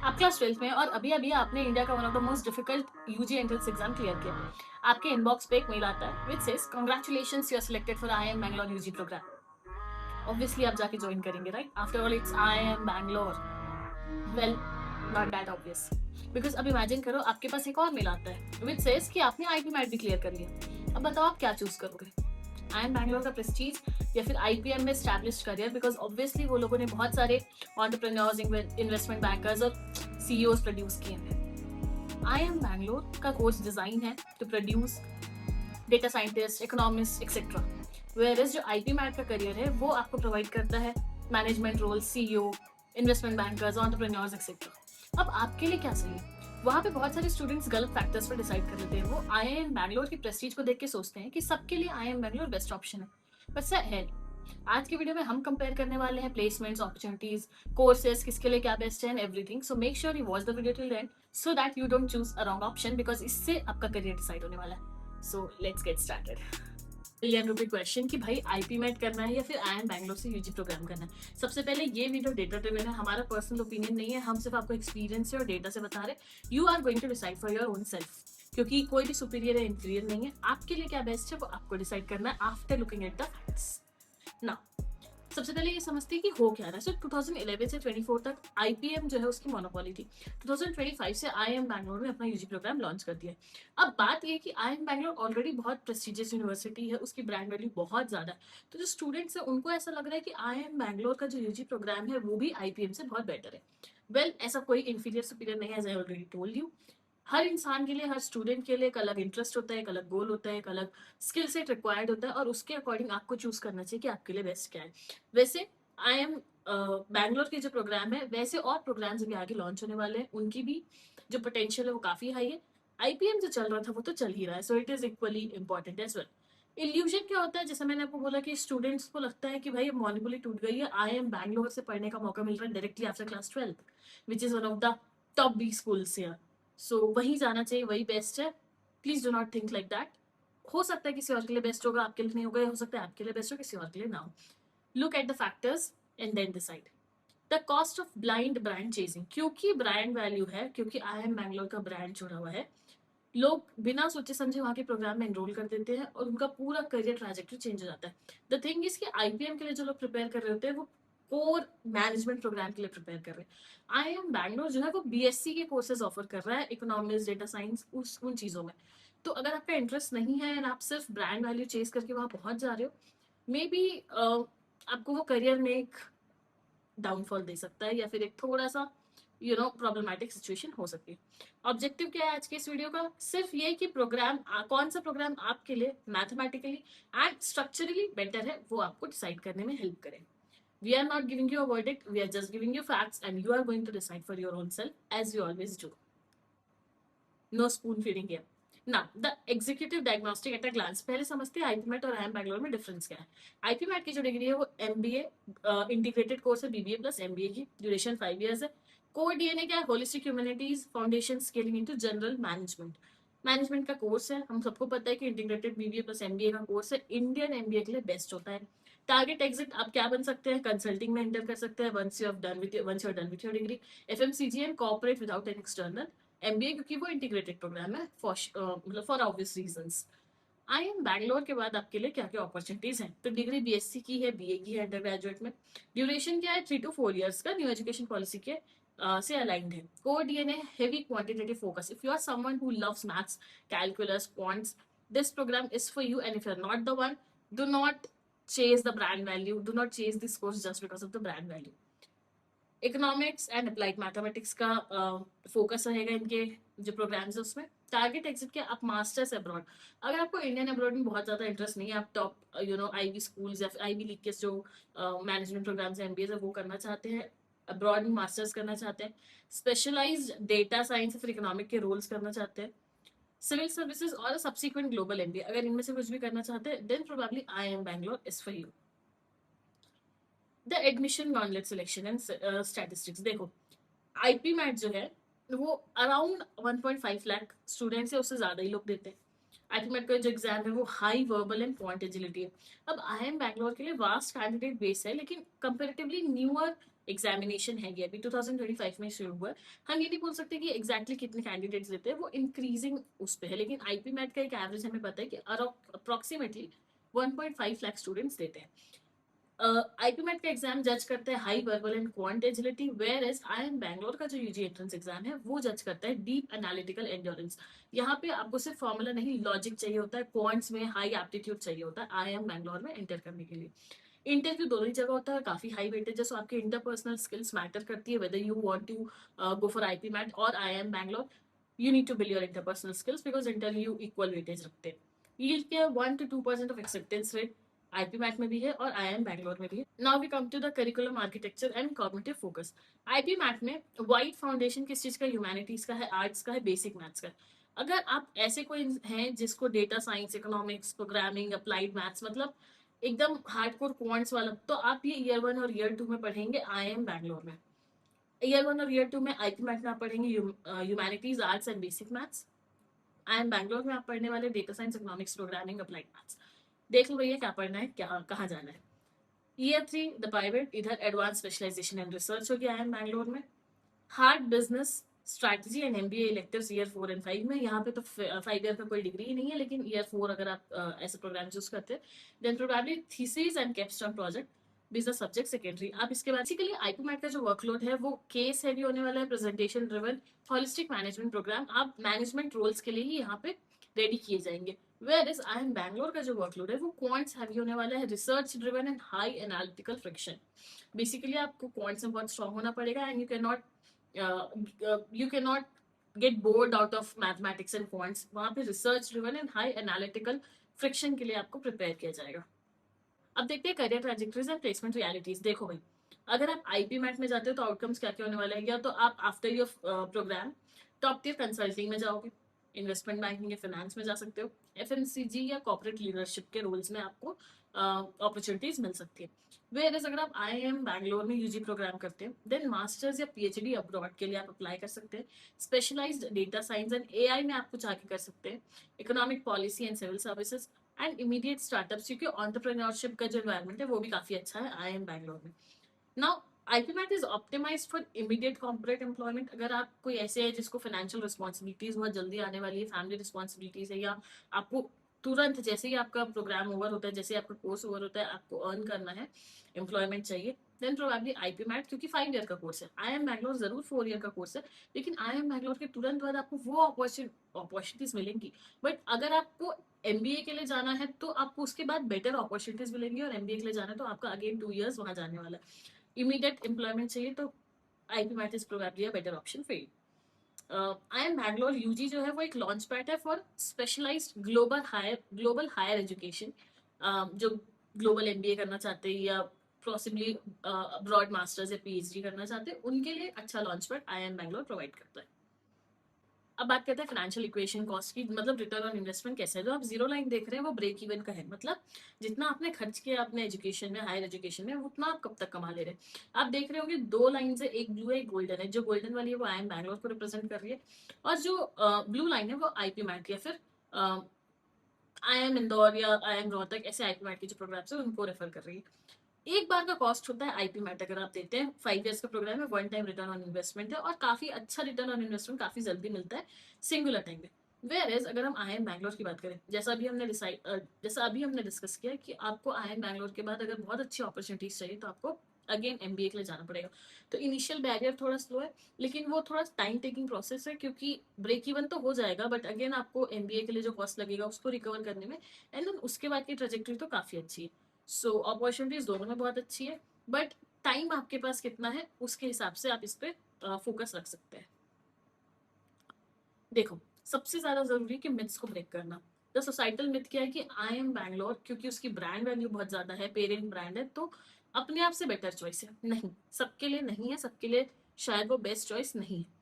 आप class 12th में और अभी अभी आपने इंडिया का one of the most difficult UG entrance exam clear किया। आपके इनबॉक्स पे एक मेल आता है which says congratulations you are selected for IIM Bangalore UG program. Obviously आप जाके ज्वाइन करेंगे, right? After all it's IIM Bangalore. Well, not that obvious, because अब इमेजिन करो आपके पास एक और मेल आता है विच सेज कि आपने आईपी मैट भी क्लियर कर लिया। अब बताओ आप क्या चूज करोगे, आईआईएम बैंगलोर का प्रेस्टीज या फिर आईपीएम में स्टैब्लिश्ड करियर? बिकॉज ऑब्वियसली वो लोगों ने बहुत सारे एंटरप्रेन्योर्स, इन्वेस्टमेंट बैंकर्स और सीईओज प्रोड्यूस किए हैं। आईआईएम बैंगलोर का कोर्स डिजाइन है to produce data scientist, economist etcetera, whereas जो आईपी मैट का करियर है वो आपको प्रोवाइड करता है management role, CEO, investment bankers, entrepreneurs etcetera. अब आपके लिए क्या सही है? वहाँ पे बहुत सारे स्टूडेंट्स गलत फैक्टर्स पर डिसाइड कर लेते हैं। वो आईआईएम बैंगलोर की प्रेस्टीज को देख के सोचते हैं कि सबके लिए आईआईएम बैंगलोर बेस्ट ऑप्शन है, पर सर है। आज की वीडियो में हम कंपेयर करने वाले हैं प्लेसमेंट्स, अपॉर्चुनिटीज, कोर्सेज, किसके लिए क्या बेस्ट है and everything. So make sure you watch the video till and so that you don't choose a wrong option, because इससे आपका करियर डिसाइड होने वाला है। So let's get started. Million रुपए क्वेश्चन कि भाई आईपी मैट करना है या फिर आईआईएम बैंगलोर से यूजी प्रोग्राम करना है। सबसे पहले ये वीडियो डेटा ड्रिवन है, हमारा पर्सनल ओपिनियन नहीं है, हम सिर्फ आपको एक्सपीरियंस से और डेटा से बता रहे। You are going to decide for your own self, क्योंकि कोई भी सुपीरियर या इंफीरियर नहीं है। आपके लिए क्या बेस्ट है वो आपको डिसाइड करना है after looking at the facts. Now सबसे पहले ये समझते हैं कि हो क्या रहा है। सो 2011 से 24 तक आईपीएम जो है उसकी मोनोपोली थी। 2025 से आईएम बैंगलोर ने अपना यूजी प्रोग्राम लॉन्च कर दिया है। अब बात ये है कि आईएम बैंगलोर ऑलरेडी बहुत प्रेस्टिजियस यूनिवर्सिटी है, उसकी ब्रांड वैल्यू बहुत ज्यादा है। तो जो स्टूडेंट्स है उनको ऐसा लग रहा है कि आईएम बैंगलोर का जो यूजी प्रोग्राम है वो भी आईपीएम से बहुत बेटर है। वेल, ऐसा कोई इंफीरियर सुपीरियर नहीं है, as I already told you. हर इंसान के लिए, हर स्टूडेंट के लिए एक अलग इंटरेस्ट होता है, एक अलग गोल होता है, एक अलग स्किल सेट रिक्वायर्ड होता है, और उसके अकॉर्डिंग आपको चूज करना चाहिए कि आपके लिए बेस्ट क्या है। वैसे आई एम बैंगलोर के जो प्रोग्राम है, वैसे और प्रोग्राम्स भी आगे लॉन्च होने वाले हैं, उनकी भी जो पोटेंशियल है वो काफी हाई है। आईपीएम जो चल रहा था वो तो चल ही रहा है, so it is equally important as well. Illusion क्या होता है, जैसे मैंने आपको बोला कि स्टूडेंट्स को लगता है कि भाई अब मोनोपोली टूट गई है, आई एम बैंगलोर से पढ़ने का मौका मिल रहा है directly after class 12th, which is one of the top B schools here. So वही जाना चाहिए, वही बेस्ट है। Please do not think like that. हो सकता है किसी और के लिए बेस्ट होगा, आपके लिए नहीं होगा, हो सकता है आपके लिए बेस्ट हो, किसी और के लिए ना हो। Look at the factors and then decide. The cost of blind brand chasing, क्योंकि ब्रांड वैल्यू है, क्योंकि आई एम बैंगलोर का ब्रांड जुड़ा हुआ है, लोग बिना सोचे समझे वहां के प्रोग्राम में एनरोल कर देते हैं और उनका पूरा करियर ट्रैजेक्टरी चेंज हो जाता है। द थिंग इज कि आईपीएम के लिए जो लोग प्रिपेयर कर रहे होते हैं वो कोर मैनेजमेंट प्रोग्राम के लिए प्रिपेयर कर रहे हैं। आई एम बैंगलोर जो है वो बीएससी के कोर्सेज ऑफर कर रहा है, इकोनॉमिक्स, डेटा साइंस, उस उन चीजों में। तो अगर आपका इंटरेस्ट नहीं है और आप सिर्फ ब्रांड वैल्यू चेज करके वहां पहुंच जा रहे हो, मे बी आपको वो करियर में एक डाउनफॉल दे सकता है, या फिर एक थोड़ा सा प्रॉब्लमेटिक सिचुएशन हो सकती है। ऑब्जेक्टिव क्या है आज के इस वीडियो का? सिर्फ ये कि प्रोग्राम कौन सा प्रोग्राम आपके लिए मैथमेटिकली एंड स्ट्रक्चरली बेटर है वो आपको डिसाइड करने में हेल्प करे। We are not giving you a verdict, we are just giving you facts and you are going to decide for your own self as you always do. No spoon feeding here. Now the executive diagnostic at a glance. पहले समझते हैं आईपीमेट और IM Bangalore में difference क्या है। आईपीमेट की जो degree है वो एमबीए इंटीग्रेटेड कोर्स है, बीबीए प्लस एमबीए की, ड्यूरेशन 5 years है। कोर डीएनए क्या है? Holistic humanities foundation scaling into general management. Management का कोर्स है, हम सबको पता है कि इंटीग्रेटेड बीबीए प्लस एमबीए का कोर्स है, इंडियन एमबीए के लिए बेस्ट होता है। टारगेट एग्जिट आप क्या बन सकते हैं? कंसल्टिंग में एंटर कर सकते हैं once you done with your degree. FMCG and corporate without an external MBA, क्योंकि वो इंटीग्रेटेड प्रोग्राम है मतलब for obvious reasons. IIM Bangalore के बाद आपके लिए क्या क्या अपॉर्चुनिटीज हैं? तो डिग्री बीएससी की है, बीए की है अंडर ग्रेजुएट में। ड्यूरेशन क्या है? 3 to 4 years का, न्यू एजुकेशन पॉलिसी के से अलाइंड है। Core DNA heavy quantitative focus. If you are someone who loves maths, calculus, quants, this program is for you. And if you are not the one, do not chase the brand value, do not chase this course just because of the brand value. Economics and applied mathematics का focus रहेगा इनके जो programmes है उसमें। Target exit के आप masters abroad. अगर आपको इंडियन अब्रॉड में बहुत ज्यादा इंटरेस्ट नहीं है, आप टॉप आईवी स्कूल्स या आईवी लीग के जो मैनेजमेंट प्रोग्राम्स है, एमबीए है, वो करना चाहते हैं, अब्रॉड में मास्टर्स करना चाहते हैं, स्पेशलाइज्ड डेटा साइंस फिर इकोनॉमिक के रोल्स करना चाहते हैं, सिविल सर्विसेज और सब्सिक्वेंट ग्लोबल एमबीए, अगर इनमें से कुछ भी करना चाहते हैं, then probably IIM Bangalore is for you. The admission knowledge selection and statistics. देखो, आईपी मैट जो है वो अराउंड 1.5 लाख स्टूडेंट्स है, उससे ज्यादा ही लोग देते हैं। आईपी मैट का जो एग्जाम है वो high verbal and quant agility है। अब आई एम बैंगलोर के लिए वास्ट कैंडिडेट बेस है, लेकिन कंपेरेटिवली न्यूअर एग्जामिनेशन है ये अभी 2025 में शुरू हुआ है। हम ये नहीं बोल सकते कि एग्जैक्टली कितने कैंडिडेट्स देते हैं, वो इंक्रीजिंग उस पर है, लेकिन आईपी मैट का एक एवरेज हमें पता है कि अप्रोक्सीमेटली 1.5 लाख स्टूडेंट्स देते हैं। आईपी मैट का एग्जाम जज करता है high verbal and quant agility, whereas IIM Bangalore का जो यूजी एंट्रेंस एग्जाम है वो जज करता है डीप एनालिटिकल एंड्योरेंस। यहाँ पे आपको सिर्फ फॉर्मूला नहीं, लॉजिक चाहिए होता है, क्वांट्स में हाई एप्टीट्यूड चाहिए होता है IIM बैंगलोर में एंटर करने के लिए। इंटरव्यू दोनों ही जगह होता है, काफी हाई वेटेज है, सो आपके इंटरपर्सनल स्किल्स मैटर करती है whether you want to go for IP MAT और IIM Bangalore. You need to build your interpersonal skills because interview equal weightage रखते हैं। यील्ड के 1 to 2% of acceptance rate IP MAT में भी है और IIM बैंगलोर में भी है। Now we come to the curriculum architecture and cognitive focus. IP MAT में वाइड फाउंडेशन किस चीज का, ह्यूमैनिटीज का है, आर्ट्स का है, बेसिक मैथ्स का है। अगर आप ऐसे कोई हैं जिसको data science, economics, programming, applied maths मतलब एकदम हार्डकोर क्वांट्स वाला, तो आप ये ईयर 1 और ईयर 2 में पढ़ेंगे IIM बैंगलोर में। ईयर 1 और ईयर 2 में आईपी मैट में आप पढ़ेंगे humanities, arts and basic maths. IIM Bangalore में आप पढ़ने वाले data science, economics, programming, applied maths. देख लो भैया क्या पढ़ना है, क्या कहाँ जाना है। ईयर 3 द पाइवेट, इधर एडवांस स्पेशलाइजेशन एंड रिसर्च हो गया IIM बैंगलोर में। Hard business strategy and MBA electives year 4 and 5 में। यहाँ पे तो 5 ईयर का कोई डिग्री ही नहीं है, लेकिन ईयर 4 अगर आप ऐसे प्रोग्राम चूज करते हैं then probably thesis and capstone project, business subject secondary. आप इसके बाद बेसिकली आईपी मैट का जो वर्कलोड है वो केस हैवी होने वाला है, presentation driven, holistic management program. आप मैनेजमेंट रोल्स के लिए ही यहाँ पे रेडी किए जाएंगे। वेयर इज IIM बैंगलोर का जो वर्कलोड है वो क्वांट्स हैवी होने वाला है, research driven and high analytical friction. Basically आपको क्वांट्स में बहुत स्ट्रॉन्ग होना पड़ेगा and you cannot get bored out of mathematics and quants। वहां पे research driven and high analytical friction के लिए आपको प्रिपेयर किया जाएगा। अब देखते हैं career trajectories and placement realities. देखो भाई, अगर आप आईपी मैट में जाते हो तो आउटकम्स क्या क्या होने वाले हैं। या तो आप after your program top tier consulting में जाओगे, इन्वेस्टमेंट बैंकिंग या फाइनेंस में जा सकते हो, FMCG या कॉर्पोरेट लीडरशिप के रोल्स में आपको अपॉर्चुनिटीज मिल सकती है। वेयर अगर आप IIM बैंगलोर में यूजी प्रोग्राम करते हैं देन मास्टर्स या PhD अब्रॉड के लिए आप अप्लाई कर सकते हैं। Specialized data science and AI में आप कुछ आगे कर सकते हैं। Economic policy and civil services and immediate startups, क्योंकि ऑन्टरप्रेन्योरशिप का जो एनवायरमेंट है वो भी काफी अच्छा है IIM बैंगलोर में। Now IP MAT is optimized for immediate corporate employment. अगर आप कोई ऐसे है जिसको फाइनेंशियल रिस्पॉन्सिबिलिटीज बहुत जल्दी आने वाली है, फैमिली रिस्पॉन्सिबिलिटीज है, या आपको तुरंत जैसे ही आपका प्रोग्राम ओवर होता है, जैसे आपका कोर्स ओवर होता है, आपको अर्न करना है, एम्प्लॉयमेंट चाहिए, देन प्रोबेबली आईपी मैट, क्योंकि 5 ईयर का कोर्स है। IIM बैंगलोर जरूर 4 ईयर का कोर्स है, लेकिन IIM बैंगलोर के तुरंत बाद आपको वो अपॉर्चुनिटीज मिलेंगी। बट अगर आपको MBA के लिए जाना है तो आपको उसके बाद बेटर अपॉर्चुनिटीज मिलेंगी, और MBA के लिए जाना है तो आपका अगेन 2 ईयर्स वहां जाने वाला है। इमीडिएट एम्प्लॉयमेंट चाहिए तो IP MAT is probably a better option for you. IIM Bangalore UG जो है वो एक लॉन्च पैड है for specialized global higher education. जो ग्लोबल MBA करना चाहते हैं या पॉसिबली अब्रॉड मास्टर्स या PhD करना चाहते हैं, उनके लिए अच्छा launch pad IIM Bangalore provide करता है। अब बात करते हैं फाइनेंशियल इक्वेशन कॉस्ट की, मतलब रिटर्न ऑन इन्वेस्टमेंट कैसे है। जो आप जीरो लाइन देख रहे हैं वो ब्रेक इवन का है, मतलब जितना आपने खर्च किया अपने एजुकेशन में, हायर एजुकेशन में, उतना आप कब तक कमा ले रहे हैं। आप देख रहे होंगे 2 लाइन है, एक ब्लू है एक गोल्डन है। जो गोल्डन वाली है वो IIM बैंगलोर को रिप्रेजेंट कर रही है, और जो ब्लू लाइन है वो आईपी मैट या फिर IIM इंदौर या IIM रोहतक, ऐसे आईपी मैट के जो प्रोग्राम्स है उनको रेफर कर रही है। एक बार का कॉस्ट होता है आईपी मैट अगर आप देते हैं, 5 ईयर्स का प्रोग्राम है, 1 टाइम रिटर्न ऑन इन्वेस्टमेंट है, और काफी अच्छा रिटर्न ऑन इन्वेस्टमेंट काफी जल्दी मिलता है सिंगुलर टाइम में। वेयर एज अगर हम IIM बैंगलोर की बात करें, जैसा अभी हमने डिस्कस किया कि आपको IIM बैंगलोर के बाद अगर बहुत अच्छी अपॉर्चुनिटीज चाहिए तो आपको अगेन MBA के लिए जाना पड़ेगा। तो इनिशियल बैरियर थोड़ा स्लो है, लेकिन वो थोड़ा टाइम टेकिंग प्रोसेस है, क्योंकि ब्रेक इवन तो हो जाएगा बट अगेन आपको MBA के लिए जो कॉस्ट लगेगा उसको रिकवर करने में, एंड देन उसके बाद की ट्रेजेक्टरी तो काफी अच्छी है। सो अपॉर्चुनिटीज दोनों में बहुत अच्छी है, बट टाइम आपके पास कितना है उसके हिसाब से आप इस पर फोकस रख सकते हैं। देखो, सबसे ज्यादा जरूरी कि मिथ्स को ब्रेक करना। द सोसाइटल मिथ क्या है कि IIM बैंगलोर क्योंकि उसकी ब्रांड वैल्यू बहुत ज्यादा है, पेरेंट ब्रांड है, तो अपने आप से बेटर चॉइस है। नहीं, सबके लिए नहीं है, सबके लिए शायद वो बेस्ट चॉइस नहीं है।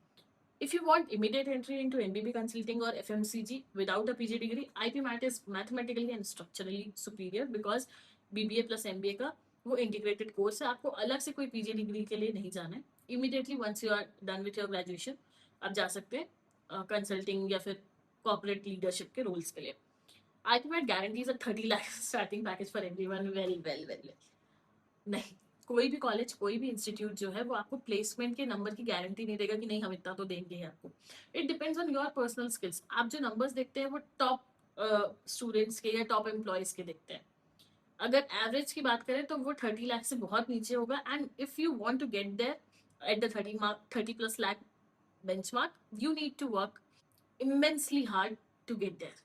If you want immediate entry into MBB consulting or FMCG without a PG degree, IP MAT is mathematically and structurally superior because BBA plus MBA का वो integrated course है। आपको अलग से कोई PG डिग्री के लिए नहीं जाना है। Immediately once you are done with your graduation, आप जा सकते हैं कंसल्टिंग या फिर कॉर्पोरेट लीडरशिप के रोल्स के लिए। IP MAT guarantees a 30 lakh starting package for everyone। Well नहीं, कोई भी कॉलेज, कोई भी इंस्टीट्यूट जो है वो आपको प्लेसमेंट के नंबर की गारंटी नहीं देगा कि नहीं हम इतना तो देंगे ही आपको। It depends on your personal skills. आप जो नंबर्स देखते हैं वो टॉप स्टूडेंट्स के या टॉप एम्प्लॉयज के देखते हैं। अगर एवरेज की बात करें तो वो 30 लाख से बहुत नीचे होगा। And if you want to get there at the 30+ lakh benchmark, you need to work immensely hard to get there.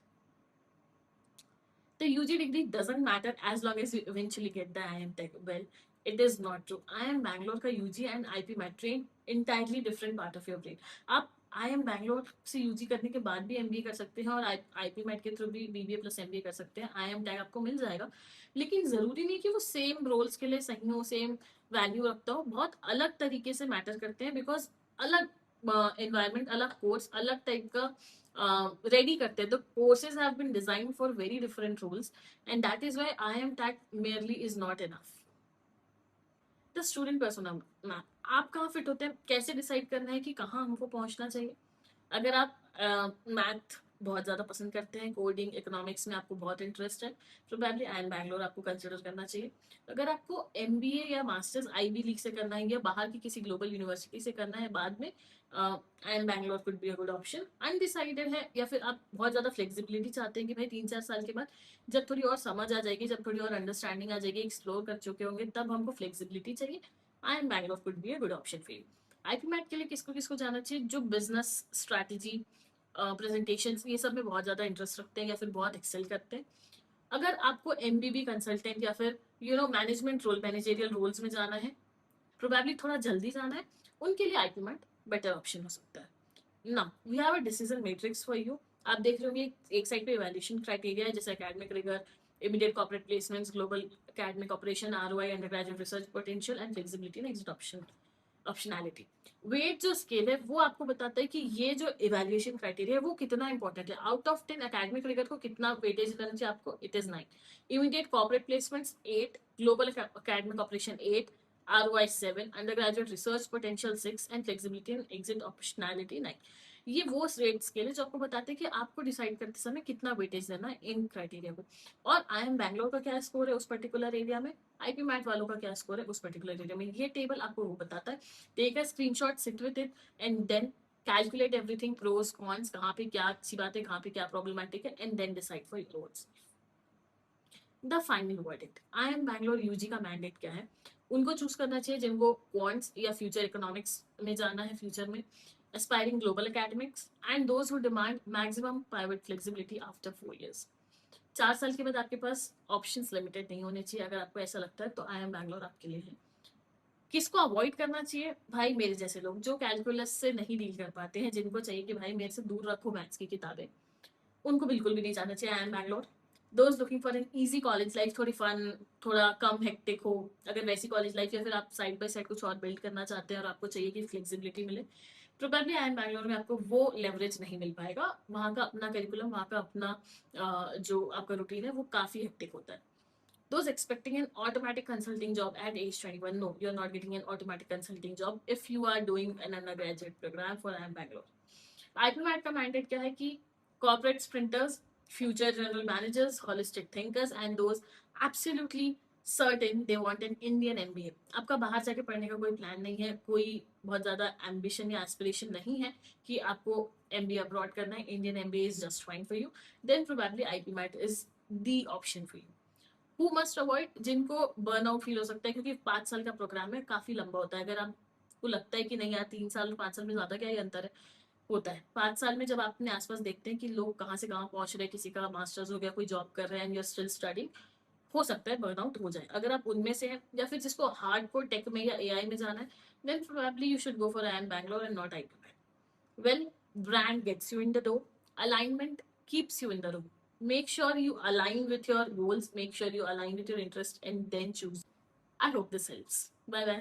The UG degree doesn't matter as long as you eventually get the IIM Tech. Well, it is not true. IIM Bangalore का UG and IP MET train entirely different part of your brain. आप IIM Bangalore से UG करने के बाद भी MBA कर सकते हैं और IP MET के थ्रू भी BBA प्लस MBA कर सकते हैं। IIM Tech आपको मिल जाएगा, लेकिन जरूरी नहीं कि वो सेम रोल्स के लिए सही हो, सेम वैल्यू रखता हो। बहुत अलग तरीके से मैटर करते हैं, बिकॉज अलग एनवायरमेंट, अलग कोर्स, अलग टाइप का ready करते हैं। The courses have been designed for very different roles, and that is why IIM Tech merely is not enough. The student persona map, आप कहाँ फिट होते हैं, कैसे डिसाइड करना है कि कहाँ हमको पहुंचना चाहिए। अगर आप मैथ बहुत ज़्यादा पसंद करते हैं, कोडिंग, इकोनॉमिक्स में आपको बहुत इंटरेस्ट है, प्रोबेबली IIM बैंगलोर आपको कंसिडर करना चाहिए। अगर आपको MBA या मास्टर्स IB लीग से करना है या बाहर की किसी ग्लोबल यूनिवर्सिटी से करना है बाद में, IIM Bangalore could be a good option. Undecided है या फिर आप बहुत ज़्यादा फ्लेक्सिबिलिटी चाहते हैं कि भाई 3-4 साल के बाद जब थोड़ी और समझ आ जाएगी, जब थोड़ी और अंडरस्टैंडिंग आ जाएगी, एक्सप्लोर कर चुके होंगे, तब हमको फ्लेक्सिबिलिटी चाहिए, IIM Bangalore could be a good option for you. IP MAT के लिए किसको किसको जाना चाहिए, जो बिजनेस स्ट्रैटेजी, प्रेजेंटेशन, ये सब में बहुत ज़्यादा इंटरेस्ट रखते हैं या फिर बहुत एक्सेल करते हैं। अगर आपको MBB कंसल्टेंट या फिर मैनेजमेंट रोल, मैनेजेरियल रोल्स में जाना है, प्रोबेबली थोड़ा जल्दी जाना है, उनके लिए IP मैट बेटर ऑप्शन हो सकता है। ना we have a decision matrix for you. आप देख रहे होंगे एक साइड पे इवैल्यूएशन क्राइटेरिया है, जैसे academic rigour, immediate corporate placements, global academic operation, ROI, under graduate research potential and flexibility and exit optionality. Weight जो स्केल है वो आपको बताता है कि ये जो इवैल्यूएशन क्राइटेरिया है वो कितना इंपॉर्टेंट है। आउट ऑफ 10 एकेडमिक रिगर को कितना वेटेज देना चाहिए आपको, it is 9। Immediate corporate placements 8, global academic operation 8, ROI 7, undergraduate research potential 6 and flexibility and exit optionality 9। ये वो रेट स्केल है जो आपको बताते हैं कि आपको डिसाइड करते समय कितना वेटेज देना है इन क्राइटेरिया को। और IIM बैंगलोर का क्या स्कोर है उस पर्टिकुलर एरिया में, IP मैट वालों का क्या स्कोर है उस पर्टिकुलर एरिया में, ये टेबल आपको वो बताता है। Take a screenshot, sit with it and then calculate everything, pros cons, कहाँ पे क्या अच्छी बात है, कहाँ पे क्या प्रॉब्लमैटिक है, and then decide for your own. The final verdict, IIM Bangalore UG का मैंडेट क्या है। उनको चूज करना चाहिए जिनको क्वांट्स या फ्यूचर इकोनॉमिक्स में जाना है फ्यूचर में, aspiring global academics, and those who demand maximum private flexibility after 4 years. 4 साल के बाद आपके पास ऑप्शंस लिमिटेड नहीं होने चाहिए। अगर आपको ऐसा लगता है तो IIM बैंगलोर आपके लिए है। किसको अवॉइड करना चाहिए, भाई मेरे जैसे लोग जो कैलकुलस से नहीं डील कर पाते हैं, जिनको चाहिए कि भाई मेरे से दूर रखो मैथ्स की किताबें, उनको बिल्कुल भी नहीं जाना चाहिए IIM Bangalore. Those looking for an easy college life, थोड़ी फन, थोड़ा कम हेक्टिक हो, अगर वैसी कॉलेज लाइफ, या फिर आप साइड बाय साइड कुछ और बिल्ड करना चाहते हैं और आपको चाहिए कि फ्लेक्सिबिलिटी मिले, प्रोबेबली IIM बैंगलोर में आपको वो लेवरेज नहीं मिल पाएगा। वहाँ का अपना करिकुलम, वहाँ का अपना जो आपका रूटीन है वो काफ़ी हेक्टिक होता है। Those expecting an automatic consulting job at age 21, no, you're not getting an automatic consulting job if you are doing an undergraduate program for IIM Bangalore. IPMAT का mandate क्या है कि corporate sprinters, future general managers, holistic thinkers, and those absolutely certain they want an Indian MBA. आपका बाहर जाके पढ़ने का कोई प्लान नहीं है, कोई बहुत ज़्यादा ambition या aspiration नहीं है कि आपको MBA abroad करना है, Indian MBA is just fine for you, then probably IPMAT is the option for you. Who must avoid, जिनको बर्नआउट फील हो सकता है, क्योंकि 5 साल का प्रोग्राम है, काफी लंबा होता है। अगर आपको लगता है कि नहीं यार 3 साल और 5 साल में ज्यादा क्या ही अंतर है, होता है। 5 साल में जब आप अपने आसपास देखते हैं कि लोग कहाँ से कहाँ पहुंच रहे हैं, किसी का मास्टर्स हो गया, कोई जॉब कर रहे हैं, and you are still studying, हो सकता है बर्नआउट हो जाए। अगर आप उनमें से हैं या फिर जिसको हार्डकोर टेक में या AI में जाना है, then probably you should go for IIM Bangalore and not IP. Well, brand gets you in the door. Alignment keeps you in the room. Make sure you align with your goals. Make sure you align with your interest and then choose. I hope this helps. Bye bye.